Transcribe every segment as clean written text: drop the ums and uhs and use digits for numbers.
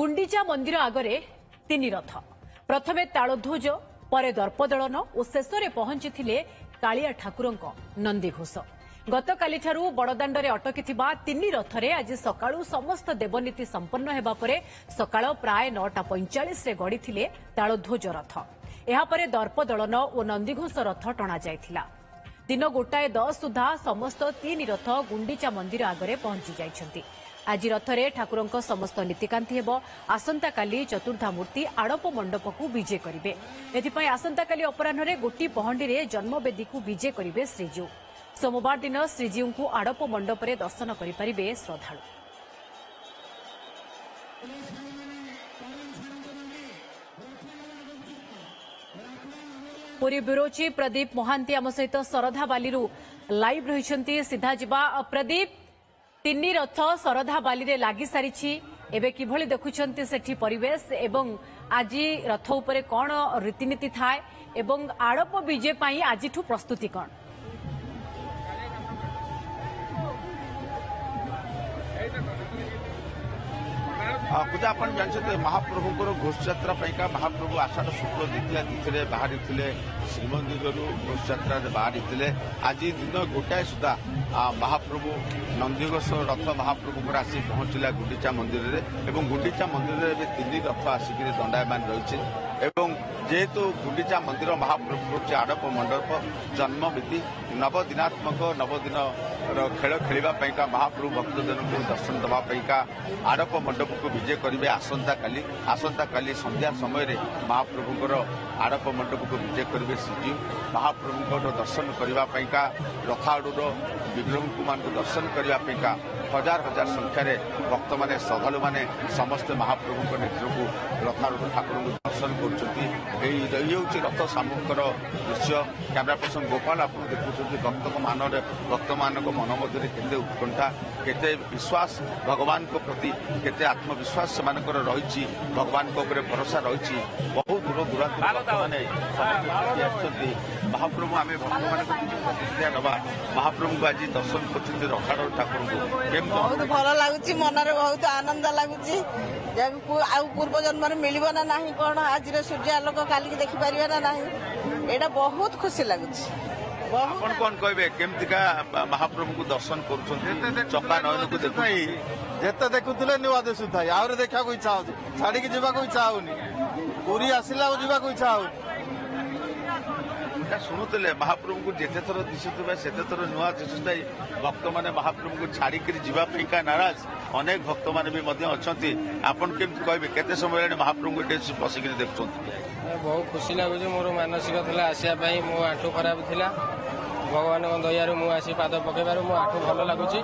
गुंडीचा मंदिर आगरे तीन रथ प्रथमे तालध्वज परे दर्पदलन और शेष में पहुंची कालिया ठाकुर नंदीघोष गतकाली बड़दाण्डे अटकी तीन रथरे आज सकाळू समस्त देवनीति संपन्न हेबा परे सकाळ प्राय 9:45 गड़ी तालध्वज रथ यापर दर्पदलन और नंदीघोष रथ टणा जाइथिला। दिन 1:10 सुधा समस्त तीन रथ गुंडीचा मंदिर आगरे पहुंची जाइछंती। आज रथरे ठाकुरंक समस्त नीतिकांति हेब। आसंता काली चतुर्धा मूर्ति आड़प मंडप को विजे करिवे। एथिपई आसंता काली अपराह्न गोटी पहंडी रे जन्मवेदी को विजे करिवे श्रीजीउ। सोमवार दिन श्रीजीउ को आड़प मंडप रे दर्शन करि परिबे श्रद्धालु। पुरी ब्यूरो चीफ प्रदीप महांती आम सहित शरधा बाली लाइव रही सीधा जिबा। प्रदीप तीन रथ शरधा बाली रे लागी सारी एबे किभली देखुछंती सेठी परिवेश एवं आज रथ उपरे कौन रीतिनीति थाए एवं आड़प विजय पाई आजिठू प्रस्तुति कौन? पूजा आप जानते महाप्रभुଙ୍କର घोषयात्रा महाप्रभु आषाढ़ शुक्ल द्वितीया तिथि बाहरी श्रीमंदिर घोषयात्रा बाहरी आज दिन 1टाए सुधा महाप्रभु नंदीघोष रथ महाप्रभु आसी पहुंचला गुंडीचा मंदिर में। गुंडीचा मंदिर में तीन रथ आसिक दंडायमान रही जेहेतु गुंडीचा मंदिर महाप्रभु आड़प मंडप जन्मविधि नवदिनात्मक नवदिन खेल खेलवाई महाप्रभु भक्तजन को दर्शन देवाई आड़प मंडप को विजय करेंगे। आसंता काली संध्या समय महाप्रभुଙ୍କର आड़प मंडप को विजय करेंगे श्रीजीउ। महाप्रभु दर्शन करने रथाड़ूर विग्रह को दर्शन करने हजार हजार संख्यार भक्त मैंने श्रद्धालु मैंने समस्ते महाप्रभु नेत्र को रथारूढ़ ठाकुर को दर्शन कर रथ सामूहिकर दृश्य। कैमरा पर्सन गोपाल आप देखुं भक्त मान मन मध्य केते उत्कंठा केते विश्वास भगवान को प्रति केते आत्मविश्वास से रही भगवान को भरोसा रही बहुत दूर दूरांत मैंने महाप्रभु आम भक्त मान प्रतिक्रिया नवा महाप्रभु को आज दर्शन कर रथारूढ़ ठाकुर को बहुत भल लगुच मन बहुत आनंद लगुच पूर्व जन्म मिल ना कौन आज सूर्य आलोक काली देखिपारे ना ना यहाँ बहुत खुशी लगुच। कौन कहे केमतिका महाप्रभु को दर्शन कर चका नयन को देख जिते देखुले नुआ दिशुता आहरी देखा इच्छा हो छाड़ी जावाक इच्छा होनी पूरी आसला जावाक इच्छा हो शुणुले महाप्रभु को जिते थर दिशुवा से थर नुआ दिशुता भक्त मैंने महाप्रभु को छाड़ी जावाई नाराज अनेक भक्त मैंने भी अच्छा आपन केमती कहे केते समय महाप्रभु को बसिक देखुं बहुत खुशी लगुच। मोर मानसिक था आसापी मो आंठू खराब था भगवान दयार मुझे पाद पकेबार मो आंठू भल लगुच।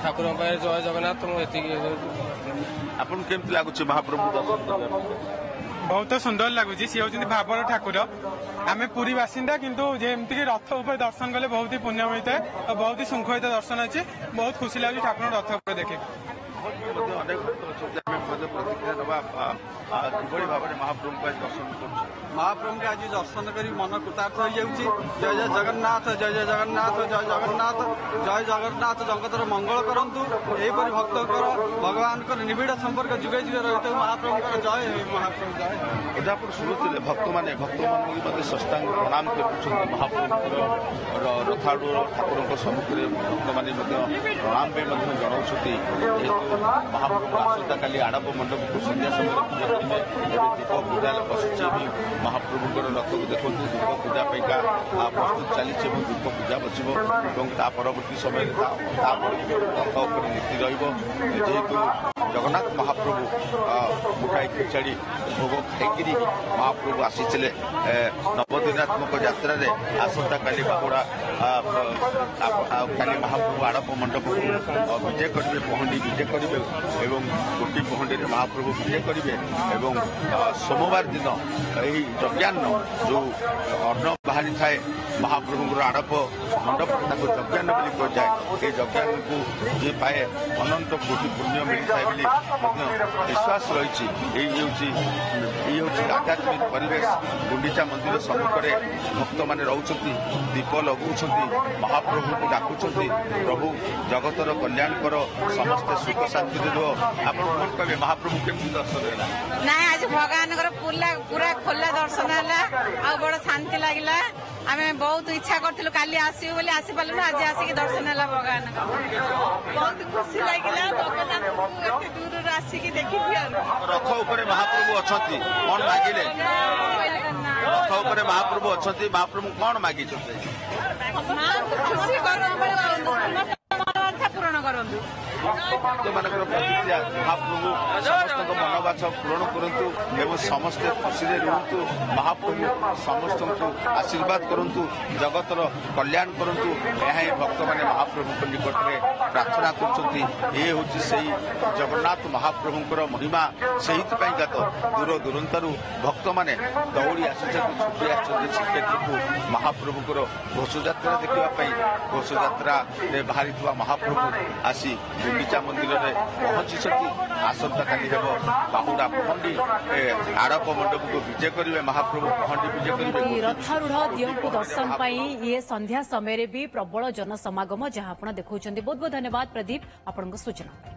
ठाकुर जय जगन्नाथ मुझे आपन केमती लगुच महाप्रभु दर्शन बहुत सुंदर लगुच। सी हूँ भावर ठाकुर आम पुरी बासिंदा किंतु जमती रथ उपर दर्शन कले बहुत ही पुण्य होता है और बहुत ही श्रृंखलित दर्शन अच्छे बहुत खुशी लगे ठाकुर रथ उपर देखे। अनेक भक्त अच्छा प्रतिक्रिया नवा किभली भाव महाप्रभु को दर्शन कर महाप्रभु को आज दर्शन कर मन कृतार्थ हो जाऊँगी। जय जय जगन्नाथ जय जय जगन्नाथ जय जगन्नाथ जय जगन्नाथ जगतर मंगल करंतु एपरि भक्तकर भगवान निबिड़ संपर्क जुगे जुगे रही महाप्रभु जय महाप्रभु जय। आप शुणुले भक्त मान सष्टांग प्रणाम कर महाप्रभु रथाड़ूर ठाकुर सम्मुखें भक्त मैंने प्रणाम जनाऊँ। महाप्रभु आसंता काली आड़प मंडप को संध्या समय पूजा करेंगे। दीप पूजा बसुचे भी महाप्रभु रथ को देखो दीप पूजा प्रस्तुत चली दीप पूजा बसो परवर्ती समय रथ उपर नीति रहीतु जगन्नाथ महाप्रभु मुठाई खिचाड़ी भोग खाई महाप्रभु आसी नवदिनात्मक यात्रा आसंता काली बाहुड़ा काली महाप्रभु आड़प मंडप विजय करेंगे पहंडी विजय करेंगे एवं गोटी पहंडी महाप्रभु विजय करेंगे। सोमवार दिन यही यज्ञान्न जो अन्न ବାହାରି ଥାଏ ମହାପ୍ରଭୁଙ୍କର ଆଡ଼ପ ମଣ୍ଡପରେ ତାକୁ ଯଜ୍ଞାନ ବୋଲି କୁହାଯାଏ। ଏ ଯଜ୍ଞାନକୁ ଯିଏ ପାଏ ଅନନ୍ତ କୋଟି ପୁଣ୍ୟ ମିଳିଥାଏ ବୋଲି ମଧ୍ୟ ବିଶ୍ୱାସ ରହିଛି। ଏଇ ହେଉଛି ଆଧ୍ୟାତ୍ମିକ ପରିବେଶ। ଗୁଣ୍ଡିଚା ମନ୍ଦିର ସମ୍ମୁଖରେ ଭକ୍ତମାନେ ରହୁଛନ୍ତି, ଦୀପ ଲଗାଉଛନ୍ତି, ମହାପ୍ରଭୁଙ୍କୁ ଡାକୁଛନ୍ତି, ପ୍ରଭୁ ଜଗତର କଲ୍ୟାଣ କର, ସମସ୍ତେ ସୁଖ ଶାନ୍ତିରେ ରୁହ। ଆପଣ କଣ କହିବେ, ମହାପ୍ରଭୁ କେମିତି ଦର୍ଶନ ହେଲା? ନାଇଁ ଆଜି ଭଗବାନଙ୍କର ପୁରା ଖୋଲା ଦର୍ଶନ ହେଲା, ଆଉ ବଡ ଶାନ୍ତି ଲାଗିଲା। ଆମେ ବହୁତ ଇଚ୍ଛା କରିଥିଲୁ କାଲି ଆସିବୁ ବୋଲି, ଆସିପାରିଲୁନି, ଆଜି ଆସିକି ଦର୍ଶନ ହେଲା ଭଗବାନଙ୍କ। ବହୁତ ଖୁସି ଲାଗିଲା ଜଗନ୍ନାଥଙ୍କୁ ଏତେ ଦୂରରୁ ଆସିକି ଦେଖିକି। ରଥ ଉପରେ ମହାପ୍ରଭୁ ଅଛନ୍ତି, କଣ ମାଗିଲେ? ରଥ ଉପରେ ମହାପ୍ରଭୁ ଅଛନ୍ତି, ମହାପ୍ରଭୁ କଣ ମାଗିଛନ୍ତି? ଖୁସି ପୂରଣ କରନ୍ତୁ। ଭକ୍ତମାନଙ୍କର ପ୍ରତିକ୍ରିୟା, ମହାପ୍ରଭୁ ସମସ୍ତଙ୍କ ମନୋବାଛ ପୂରଣ କରନ୍ତୁ ଏବଂ ସମସ୍ତେ ଖୁସିରେ ରୁହନ୍ତୁ। ମହାପ୍ରଭୁ ସମସ୍ତଙ୍କୁ ଆଶୀର୍ବାଦ କରନ୍ତୁ, ଜଗତର କଲ୍ୟାଣ କରନ୍ତୁ। ଏହା ହିଁ ଭକ୍ତମାନେ ମହାପ୍ରଭୁଙ୍କ ନିକଟରେ ପ୍ରାର୍ଥନା କରୁଛନ୍ତି। ଏ ହେଉଛି ସେଇ ଜଗନ୍ନାଥ ମହାପ୍ରଭୁଙ୍କର ମହିମା। ସେଇଥିପାଇଁ ତ ଦୂର ଦୂରାନ୍ତରୁ ଭକ୍ତମାନେ ଦୌଡ଼ି ଆସିଛନ୍ତି, ଛୁଟି ଆସିଛନ୍ତି ଶ୍ରୀକ୍ଷେତ୍ରକୁ ମହାପ୍ରଭୁଙ୍କର ଘୋଷଯାତ୍ରା ଦେଖିବା ପାଇଁ। ଘୋଷଯାତ୍ରାରେ ବାହାରିଥିବା ମହାପ୍ରଭୁ ଆସି ଗୁଣ୍ଡିଚା ମନ୍ଦିରରେ ପହଞ୍ଚିଛନ୍ତି। ଆସନ୍ତାକାଲି ହେବ ବାହୁଡା ପହଣ୍ଡି, ଆଡ଼ପ ମଣ୍ଡପକୁ ବିଜେ କରିବେ ମହାପ୍ରଭୁ, ପହଣ୍ଡି ବିଜେ କରିବେ। ରଥାରୂଢ ଦିଅଙ୍କୁ ଦର୍ଶନ ପାଇଁ ଇଏ ସନ୍ଧ୍ୟା ସମୟରେ ବି ପ୍ରବଳ ଜନସମାଗମ, ଯାହା ଆପଣ ଦେଖୁଛନ୍ତି। ବହୁତ ବହୁତ ଧନ୍ୟବାଦ ପ୍ରଦୀପ, ଆପଣଙ୍କ ସୂଚନା।